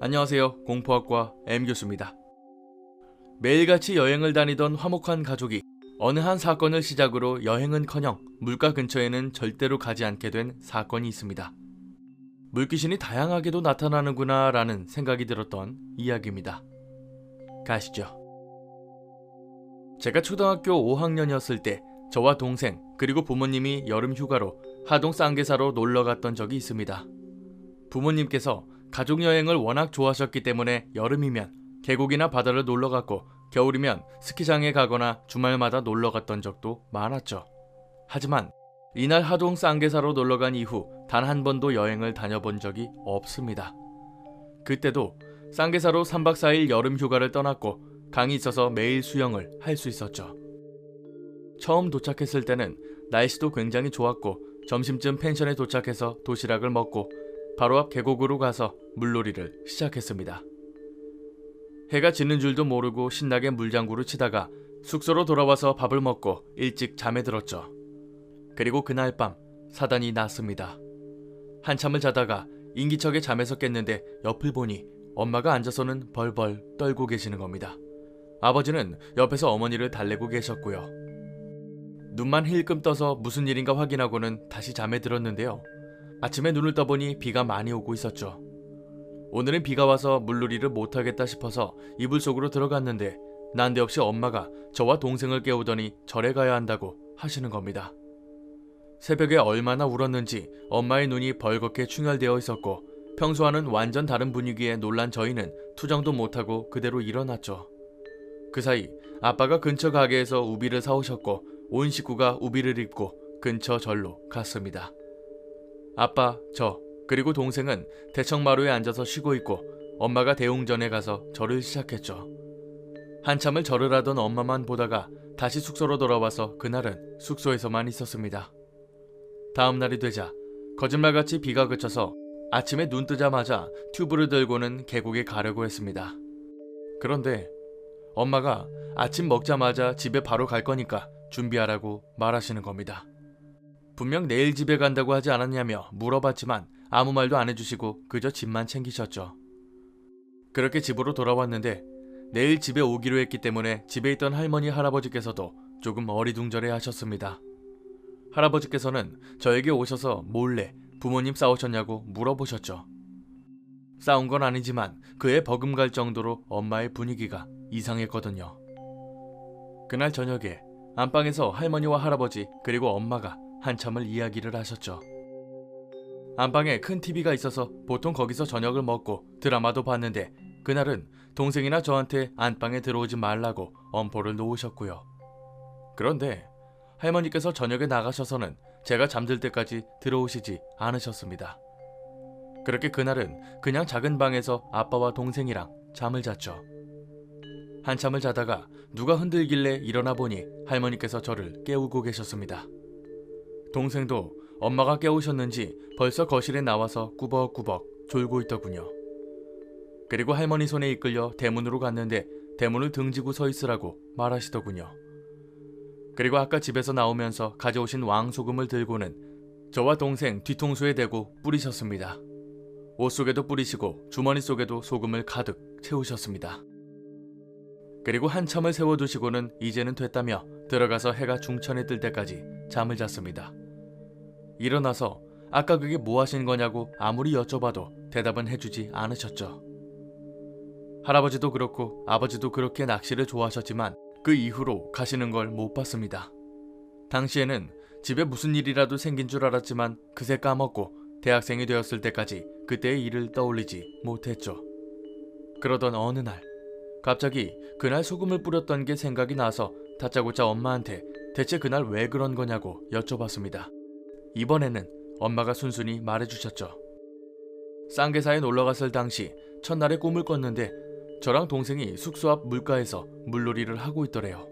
안녕하세요. 공포학과 M교수입니다. 매일같이 여행을 다니던 화목한 가족이 어느 한 사건을 시작으로 여행은커녕 물가 근처에는 절대로 가지 않게 된 사건이 있습니다. 물귀신이 다양하게도 나타나는구나 라는 생각이 들었던 이야기입니다. 가시죠. 제가 초등학교 5학년이었을 때 저와 동생 그리고 부모님이 여름 휴가로 하동 쌍계사로 놀러 갔던 적이 있습니다. 부모님께서 가족여행을 워낙 좋아하셨기 때문에 여름이면 계곡이나 바다를 놀러 갔고 겨울이면 스키장에 가거나 주말마다 놀러 갔던 적도 많았죠. 하지만 이날 하동 쌍계사로 놀러 간 이후 단 한 번도 여행을 다녀본 적이 없습니다. 그때도 쌍계사로 3박 4일 여름 휴가를 떠났고 강이 있어서 매일 수영을 할 수 있었죠. 처음 도착했을 때는 날씨도 굉장히 좋았고 점심쯤 펜션에 도착해서 도시락을 먹고 바로 앞 계곡으로 가서 물놀이를 시작했습니다. 해가 지는 줄도 모르고 신나게 물장구를 치다가 숙소로 돌아와서 밥을 먹고 일찍 잠에 들었죠. 그리고 그날 밤 사단이 났습니다. 한참을 자다가 인기척에 잠에서 깼는데 옆을 보니 엄마가 앉아서는 벌벌 떨고 계시는 겁니다. 아버지는 옆에서 어머니를 달래고 계셨고요. 눈만 힐끔 떠서 무슨 일인가 확인하고는 다시 잠에 들었는데요. 아침에 눈을 떠보니 비가 많이 오고 있었죠. 오늘은 비가 와서 물놀이를 못하겠다 싶어서 이불 속으로 들어갔는데 난데없이 엄마가 저와 동생을 깨우더니 절에 가야 한다고 하시는 겁니다. 새벽에 얼마나 울었는지 엄마의 눈이 벌겋게 충혈되어 있었고 평소와는 완전 다른 분위기에 놀란 저희는 투정도 못하고 그대로 일어났죠. 그 사이 아빠가 근처 가게에서 우비를 사오셨고 온 식구가 우비를 입고 근처 절로 갔습니다. 아빠, 저, 그리고 동생은 대청마루에 앉아서 쉬고 있고 엄마가 대웅전에 가서 절을 시작했죠. 한참을 절을 하던 엄마만 보다가 다시 숙소로 돌아와서 그날은 숙소에서만 있었습니다. 다음 날이 되자 거짓말같이 비가 그쳐서 아침에 눈 뜨자마자 튜브를 들고는 계곡에 가려고 했습니다. 그런데 엄마가 아침 먹자마자 집에 바로 갈 거니까 준비하라고 말하시는 겁니다. 분명 내일 집에 간다고 하지 않았냐며 물어봤지만 아무 말도 안 해주시고 그저 짐만 챙기셨죠. 그렇게 집으로 돌아왔는데 내일 집에 오기로 했기 때문에 집에 있던 할머니 할아버지께서도 조금 어리둥절해 하셨습니다. 할아버지께서는 저에게 오셔서 몰래 부모님 싸우셨냐고 물어보셨죠. 싸운 건 아니지만 그에 버금갈 정도로 엄마의 분위기가 이상했거든요. 그날 저녁에 안방에서 할머니와 할아버지 그리고 엄마가 한참을 이야기를 하셨죠. 안방에 큰 TV가 있어서 보통 거기서 저녁을 먹고 드라마도 봤는데 그날은 동생이나 저한테 안방에 들어오지 말라고 엄포를 놓으셨고요. 그런데 할머니께서 저녁에 나가셔서는 제가 잠들 때까지 들어오시지 않으셨습니다. 그렇게 그날은 그냥 작은 방에서 아빠와 동생이랑 잠을 잤죠. 한참을 자다가 누가 흔들길래 일어나 보니 할머니께서 저를 깨우고 계셨습니다. 동생도 엄마가 깨우셨는지 벌써 거실에 나와서 꾸벅꾸벅 졸고 있더군요. 그리고 할머니 손에 이끌려 대문으로 갔는데 대문을 등지고 서 있으라고 말하시더군요. 그리고 아까 집에서 나오면서 가져오신 왕소금을 들고는 저와 동생 뒤통수에 대고 뿌리셨습니다. 옷 속에도 뿌리시고 주머니 속에도 소금을 가득 채우셨습니다. 그리고 한참을 세워두시고는 이제는 됐다며 들어가서 해가 중천에 뜰 때까지 잠을 잤습니다. 일어나서 아까 그게 뭐 하신 거냐고 아무리 여쭤봐도 대답은 해주지 않으셨죠. 할아버지도 그렇고 아버지도 그렇게 낚시를 좋아하셨지만 그 이후로 가시는 걸 못 봤습니다. 당시에는 집에 무슨 일이라도 생긴 줄 알았지만 그새 까먹고 대학생이 되었을 때까지 그때의 일을 떠올리지 못했죠. 그러던 어느 날 갑자기 그날 소금을 뿌렸던 게 생각이 나서 다짜고짜 엄마한테 대체 그날 왜 그런 거냐고 여쭤봤습니다. 이번에는 엄마가 순순히 말해주셨죠. 쌍계사에 놀러갔을 당시 첫날에 꿈을 꿨는데 저랑 동생이 숙소 앞 물가에서 물놀이를 하고 있더래요.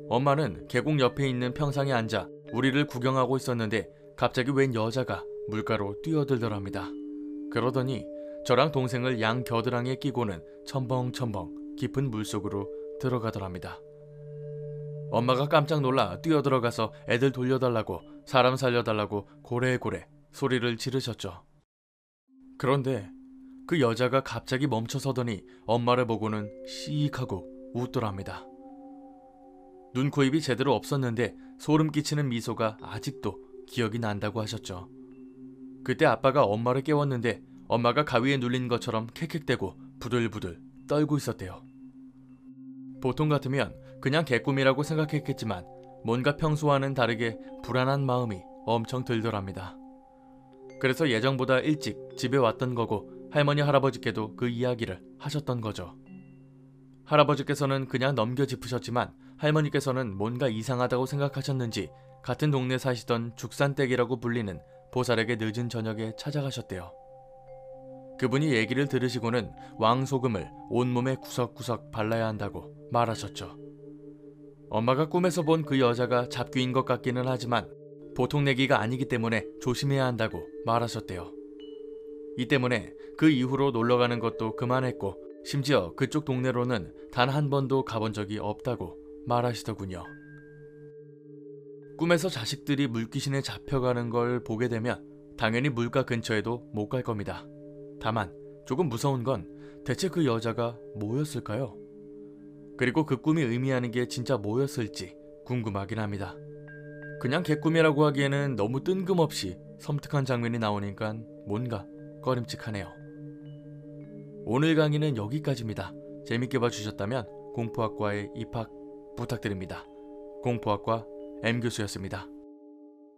엄마는 계곡 옆에 있는 평상에 앉아 우리를 구경하고 있었는데 갑자기 웬 여자가 물가로 뛰어들더랍니다. 그러더니 저랑 동생을 양 겨드랑이에 끼고는 첨벙첨벙 깊은 물속으로 들어가더랍니다. 엄마가 깜짝 놀라 뛰어들어가서 애들 돌려달라고 사람 살려달라고 고래고래 소리를 지르셨죠. 그런데 그 여자가 갑자기 멈춰서더니 엄마를 보고는 씩 하고 웃더랍니다. 눈, 코, 입이 제대로 없었는데 소름 끼치는 미소가 아직도 기억이 난다고 하셨죠. 그때 아빠가 엄마를 깨웠는데 엄마가 가위에 눌린 것처럼 캑캑대고 부들부들 떨고 있었대요. 보통 같으면 그냥 개꿈이라고 생각했겠지만 뭔가 평소와는 다르게 불안한 마음이 엄청 들더랍니다. 그래서 예정보다 일찍 집에 왔던 거고 할머니 할아버지께도 그 이야기를 하셨던 거죠. 할아버지께서는 그냥 넘겨 짚으셨지만 할머니께서는 뭔가 이상하다고 생각하셨는지 같은 동네 사시던 죽산댁이라고 불리는 보살에게 늦은 저녁에 찾아가셨대요. 그분이 얘기를 들으시고는 왕소금을 온몸에 구석구석 발라야 한다고 말하셨죠. 엄마가 꿈에서 본 그 여자가 잡귀인 것 같기는 하지만 보통 내기가 아니기 때문에 조심해야 한다고 말하셨대요. 이 때문에 그 이후로 놀러가는 것도 그만했고 심지어 그쪽 동네로는 단 한 번도 가본 적이 없다고 말하시더군요. 꿈에서 자식들이 물귀신에 잡혀가는 걸 보게 되면 당연히 물가 근처에도 못 갈 겁니다. 다만 조금 무서운 건 대체 그 여자가 뭐였을까요? 그리고 그 꿈이 의미하는 게 진짜 뭐였을지 궁금하긴 합니다. 그냥 개꿈이라고 하기에는 너무 뜬금없이 섬뜩한 장면이 나오니까 뭔가 꺼림칙하네요. 오늘 강의는 여기까지입니다. 재밌게 봐주셨다면 공포학과에 입학 부탁드립니다. 공포학과 M교수였습니다.